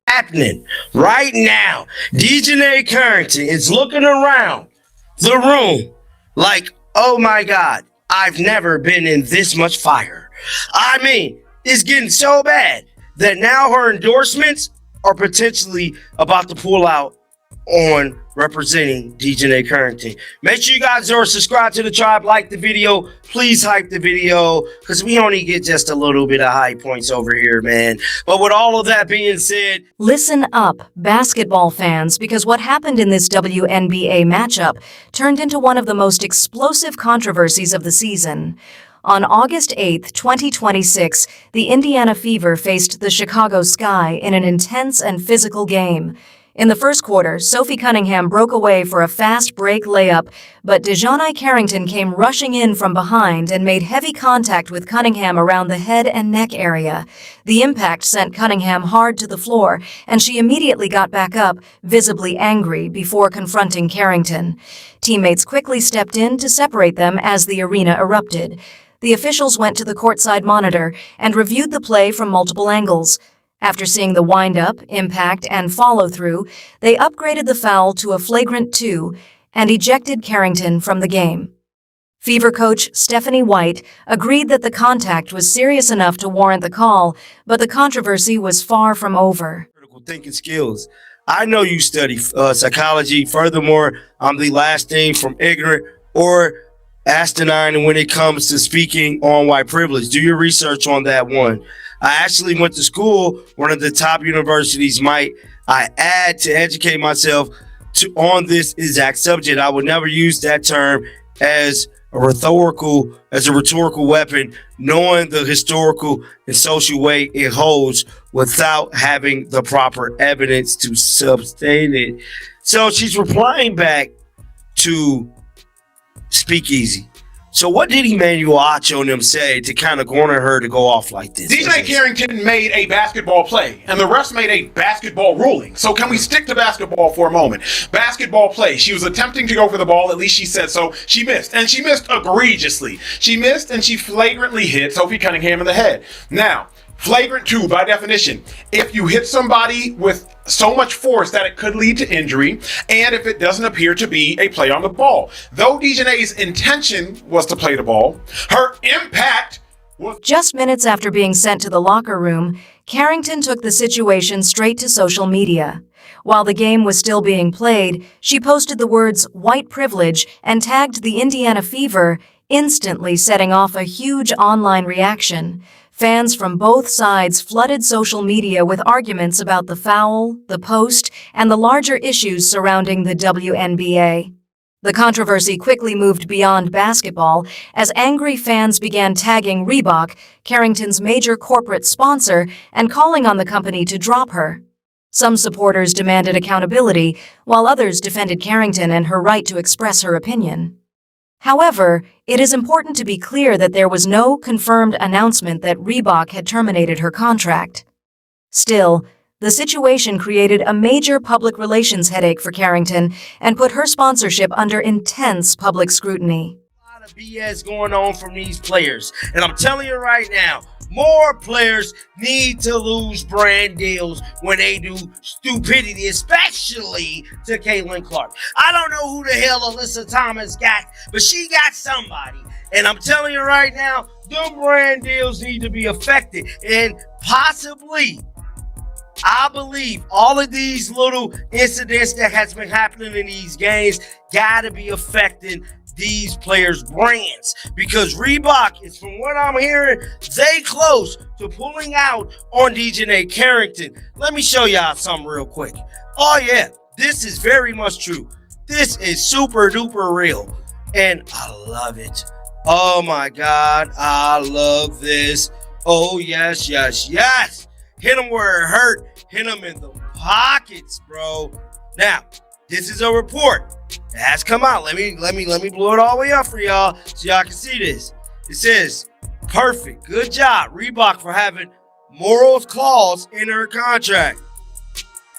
happening right now. DiJonai Carrington is looking around the room like, oh my God, I've never been in this much fire. I mean, it's getting so bad that now her endorsements are potentially about to pull out on representing DiJonai Carrington. Make sure you guys are subscribed to the tribe, like the video. Please hype the video because we only get just a little bit of high points over here, man. But with all of that being said, listen up, basketball fans, because what happened in this WNBA matchup turned into one of the most explosive controversies of the season. On August 8, 2026, the Indiana Fever faced the Chicago Sky in an intense and physical game. In the first quarter, Sophie Cunningham broke away for a fast break layup, but DiJonai Carrington came rushing in from behind and made heavy contact with Cunningham around the head and neck area. The impact sent Cunningham hard to the floor, and she immediately got back up, visibly angry, before confronting Carrington. Teammates quickly stepped in to separate them as the arena erupted. The officials went to the courtside monitor and reviewed the play from multiple angles. After seeing the wind-up, impact, and follow-through, they upgraded the foul to a flagrant 2 and ejected Carrington from the game. Fever coach Stephanie White agreed that the contact was serious enough to warrant the call, but the controversy was far from over. Critical thinking skills. I know you study psychology. Furthermore, I'm the last thing from ignorant or asinine when it comes to speaking on white privilege. Do your research on that one. I actually went to school, one of the top universities, might I add, to educate myself on this exact subject. I would never use that term as a rhetorical weapon, knowing the historical and social weight it holds without having the proper evidence to substate it. So she's replying back to Speakeasy. So what did Emmanuel Acho and them say to kind of corner her to go off like this? DiJonai Carrington made a basketball play, and the refs made a basketball ruling. So can we stick to basketball for a moment? Basketball play. She was attempting to go for the ball, at least she said so. She missed, and she missed egregiously. She missed, and she flagrantly hit Sophie Cunningham in the head. Now, flagrant 2, by definition, if you hit somebody with so much force that it could lead to injury, and if it doesn't appear to be a play on the ball. Though DiJonai's intention was to play the ball, her impact was... Just minutes after being sent to the locker room, Carrington took the situation straight to social media. While the game was still being played, she posted the words "white privilege" and tagged the Indiana Fever, instantly setting off a huge online reaction. Fans from both sides flooded social media with arguments about the foul, the post, and the larger issues surrounding the WNBA. The controversy quickly moved beyond basketball as angry fans began tagging Reebok, Carrington's major corporate sponsor, and calling on the company to drop her. Some supporters demanded accountability, while others defended Carrington and her right to express her opinion. However, it is important to be clear that there was no confirmed announcement that Reebok had terminated her contract. Still, the situation created a major public relations headache for Carrington and put her sponsorship under intense public scrutiny. A lot of BS going on from these players, and I'm telling you right now, more players need to lose brand deals when they do stupidity, especially to Caitlin Clark. I don't know who the hell Alyssa Thomas got, but she got somebody. And I'm telling you right now, them brand deals need to be affected. And possibly, I believe all of these little incidents that has been happening in these games gotta be affecting these players' brands, because Reebok is, from what I'm hearing, they close to pulling out on DiJonai Carrington. Let me show y'all something real quick. Oh yeah, this is very much true. This is super duper real, and I love it. Oh my God, I love this. Oh yes, yes, yes. Hit him where it hurt. Hit him in the pockets, bro. Now, this is a report that has come out. Let me blow it all the way up for y'all so y'all can see this. It says, perfect. Good job, Reebok, for having morals clause in her contract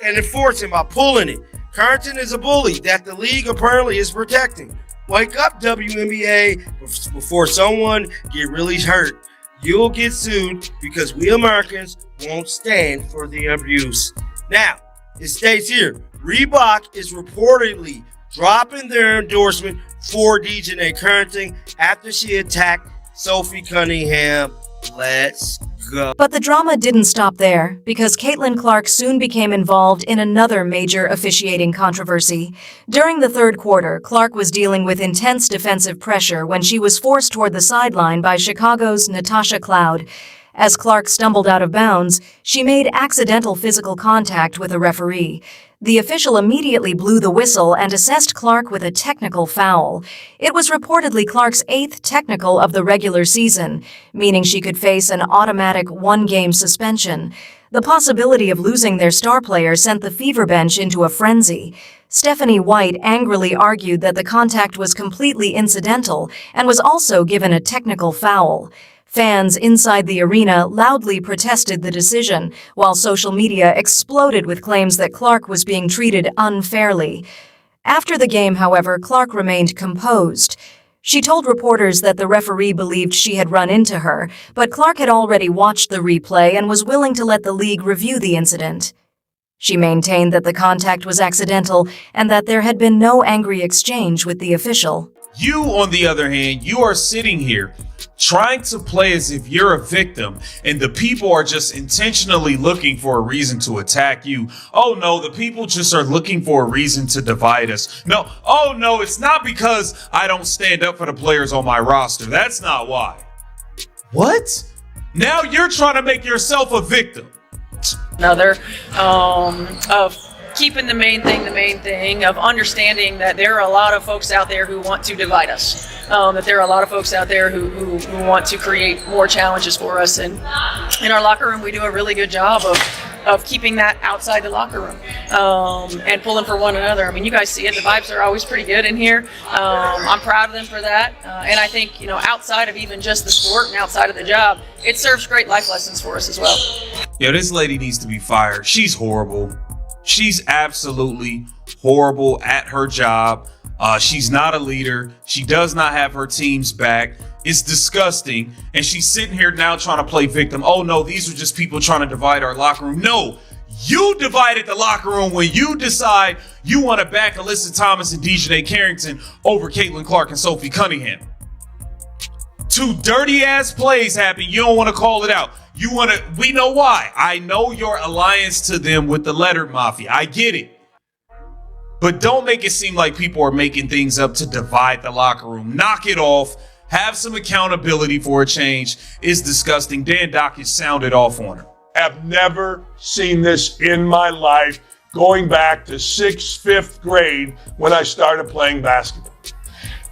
and enforcing by pulling it. Carrington is a bully that the league apparently is protecting. Wake up, WNBA, before someone get really hurt. You'll get sued because we Americans won't stand for the abuse. Now, it states here, Reebok is reportedly dropping their endorsement for DiJonai Carrington after she attacked Sophie Cunningham. Let's go. But the drama didn't stop there, because Caitlin Clark soon became involved in another major officiating controversy. During the third quarter, Clark was dealing with intense defensive pressure when she was forced toward the sideline by Chicago's Natasha Cloud. As Clark stumbled out of bounds, she made accidental physical contact with a referee. The official immediately blew the whistle and assessed Clark with a technical foul. It was reportedly Clark's 8th technical of the regular season, meaning she could face an automatic one-game suspension. The possibility of losing their star player sent the Fever bench into a frenzy. Stephanie White angrily argued that the contact was completely incidental and was also given a technical foul. Fans inside the arena loudly protested the decision, while social media exploded with claims that Clark was being treated unfairly. After the game, however, Clark remained composed. She told reporters that the referee believed she had run into her, but Clark had already watched the replay and was willing to let the league review the incident. She maintained that the contact was accidental and that there had been no angry exchange with the official. You, on the other hand, you are sitting here trying to play as if you're a victim and the people are just intentionally looking for a reason to attack you. Oh no, the people just are looking for a reason to divide us. No, oh no, it's not because I don't stand up for the players on my roster. That's not why. What? Now you're trying to make yourself a victim. Another of keeping the main thing, of understanding that there are a lot of folks out there who want to divide us, that there are a lot of folks out there who want to create more challenges for us. And in our locker room, we do a really good job of keeping that outside the locker room and pulling for one another. I mean, you guys see it. The vibes are always pretty good in here. I'm proud of them for that. And I think, outside of even just the sport and outside of the job, it serves great life lessons for us as well. Yo, this lady needs to be fired. She's horrible. She's absolutely horrible at her job. She's not a leader. She does not have her team's back. It's disgusting. And she's sitting here now trying to play victim. Oh no, these are just people trying to divide our locker room. No, you divided the locker room when you decide you want to back Alyssa Thomas and DiJonai Carrington over Caitlin Clark and Sophie Cunningham. 2 dirty ass plays happen. You don't want to call it out. We know why. I know your alliance to them with the letter mafia. I get it. But don't make it seem like people are making things up to divide the locker room. Knock it off. Have some accountability for a change. It's disgusting. Dan Dockett sounded off on her. I've never seen this in my life, going back to 6th, 5th grade when I started playing basketball.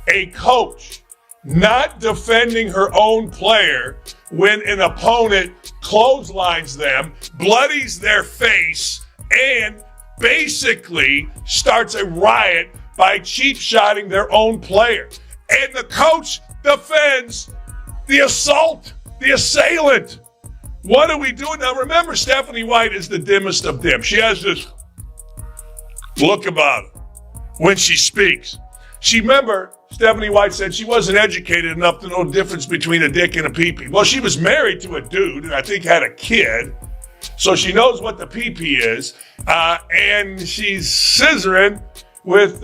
A coach not defending her own player when an opponent clotheslines them, bloodies their face, and basically starts a riot by cheap-shotting their own player. And the coach defends the assault, the assailant. What are we doing? Now remember, Stephanie White is the dimmest of dim. She has this look about her when she speaks. Stephanie White said she wasn't educated enough to know the difference between a dick and a pee-pee. Well, she was married to a dude and I think had a kid, so she knows what the pee-pee is. And she's scissoring with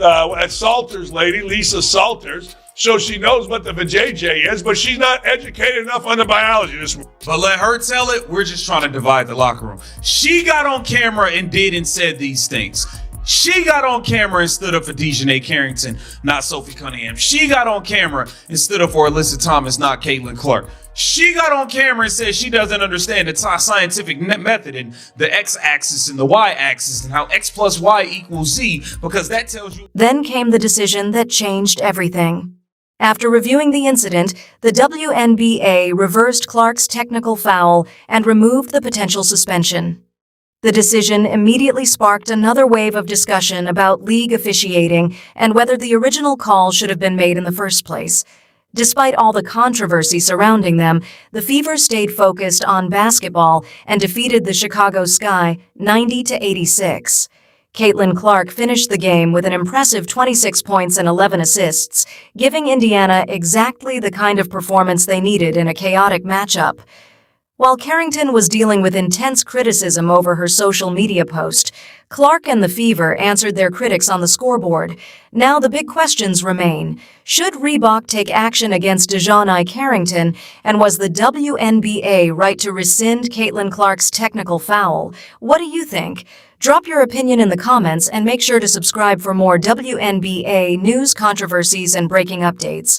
Salters lady, Lisa Salters, so she knows what the vajayjay is, but she's not educated enough on the biology. But let her tell it. We're just trying to divide the locker room. She got on camera and did and said these things. She got on camera and stood up for DiJonai Carrington, not Sophie Cunningham. She got on camera and stood up for Alyssa Thomas, not Caitlin Clark. She got on camera and said she doesn't understand the scientific method and the x-axis and the y-axis and how x plus y equals z, because that tells you. Then came the decision that changed everything. After reviewing the incident, the WNBA reversed Clark's technical foul and removed the potential suspension. The decision immediately sparked another wave of discussion about league officiating and whether the original call should have been made in the first place. Despite all the controversy surrounding them, the Fever stayed focused on basketball and defeated the Chicago Sky 90-86. Caitlin Clark finished the game with an impressive 26 points and 11 assists, giving Indiana exactly the kind of performance they needed in a chaotic matchup. While Carrington was dealing with intense criticism over her social media post, Clark and the Fever answered their critics on the scoreboard. Now the big questions remain. Should Reebok take action against DiJonai Carrington, and was the WNBA right to rescind Caitlin Clark's technical foul? What do you think? Drop your opinion in the comments and make sure to subscribe for more WNBA news, controversies, and breaking updates.